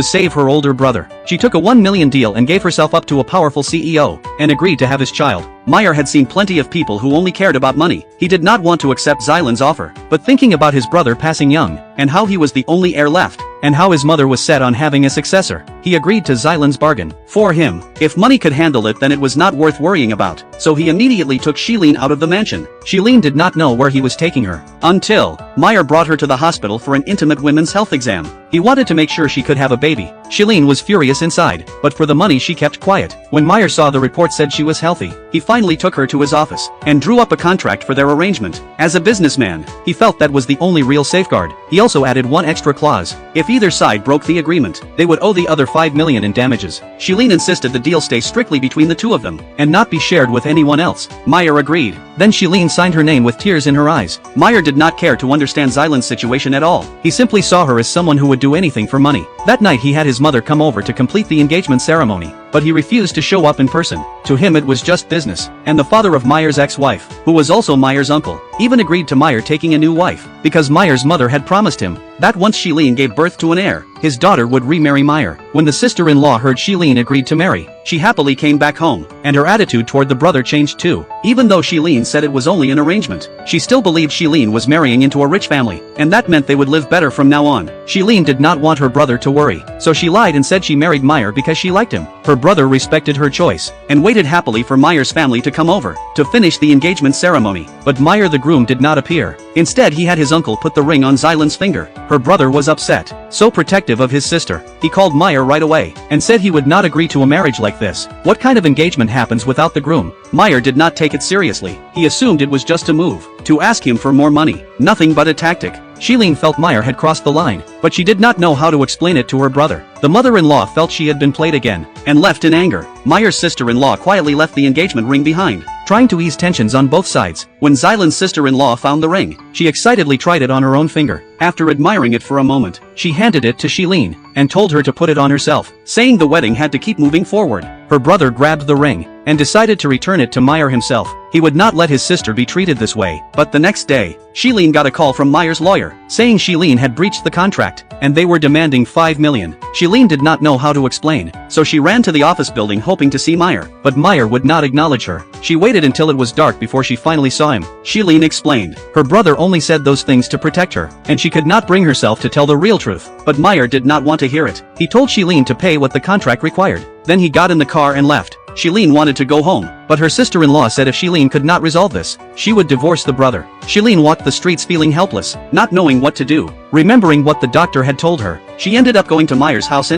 to save her older brother. She took a 1 million deal and gave herself up to a powerful CEO, and agreed to have his child. Meyer had seen plenty of people who only cared about money. He did not want to accept Zylan's offer, but thinking about his brother passing young, and how he was the only heir left, and how his mother was set on having a successor, he agreed to Zylan's bargain. For him, if money could handle it, then it was not worth worrying about, so he immediately took Shilin out of the mansion. Shilin did not know where he was taking her, until Meyer brought her to the hospital for an intimate women's health exam. He wanted to make sure she could have a baby. Shilin was furious inside, but for the money she kept quiet. When Meyer saw the report said she was healthy, he finally took her to his office, and drew up a contract for their arrangement. As a businessman, he felt that was the only real safeguard. He also added one extra clause: if either side broke the agreement, they would owe the other 5 million in damages. Shilin insisted the deal stay strictly between the two of them, and not be shared with anyone else. Meyer agreed. Then Shilin signed her name with tears in her eyes. Meyer did not care to understand Zylan's situation at all. He simply saw her as someone who would do anything for money. That night he had his mother come over to complete the engagement ceremony, but he refused to show up in person. To him it was just business, and the father of Meyer's ex-wife, who was also Meyer's uncle, even agreed to Meyer taking a new wife, because Meyer's mother had promised him that once Shilin gave birth to an heir, his daughter would remarry Meyer. When the sister-in-law heard Shilin agreed to marry, she happily came back home, and her attitude toward the brother changed too. Even though Shilin said it was only an arrangement, she still believed Shilin was marrying into a rich family, and that meant they would live better from now on. Shilin did not want her brother to worry, so she lied and said she married Meyer because she liked him. Her brother respected her choice, and waited happily for Meyer's family to come over, to finish the engagement ceremony. But Meyer the groom did not appear. Instead he had his uncle put the ring on Zylan's finger. Her brother was upset, so protective of his sister. He called Meyer right away, and said he would not agree to a marriage like this. What kind of engagement happens without the groom? Meyer did not take it seriously. He assumed it was just a move, to ask him for more money. Nothing but a tactic. Shilin felt Meyer had crossed the line, but she did not know how to explain it to her brother. The mother-in-law felt she had been played again, and left in anger. Meyer's sister-in-law quietly left the engagement ring behind, trying to ease tensions on both sides. When Zylan's sister-in-law found the ring, she excitedly tried it on her own finger. After admiring it for a moment, she handed it to Shilin, and told her to put it on herself, saying the wedding had to keep moving forward. Her brother grabbed the ring, and decided to return it to Meyer himself. He would not let his sister be treated this way. But the next day, Shilin got a call from Meyer's lawyer, saying Shilin had breached the contract, and they were demanding 5 million. Shilin did not know how to explain, so she ran to the office building hoping to see Meyer, but Meyer would not acknowledge her. She waited until it was dark before she finally saw him. Shilin explained. Her brother only said those things to protect her, and she could not bring herself to tell the real truth. But Meyer did not want to hear it. He told Shilin to pay what the contract required. Then he got in the car and left. Shilin wanted to go home, but her sister-in-law said if Shilin could not resolve this, she would divorce the brother. Shilin walked the streets feeling helpless, not knowing what to do. Remembering what the doctor had told her, she ended up going to Meyer's house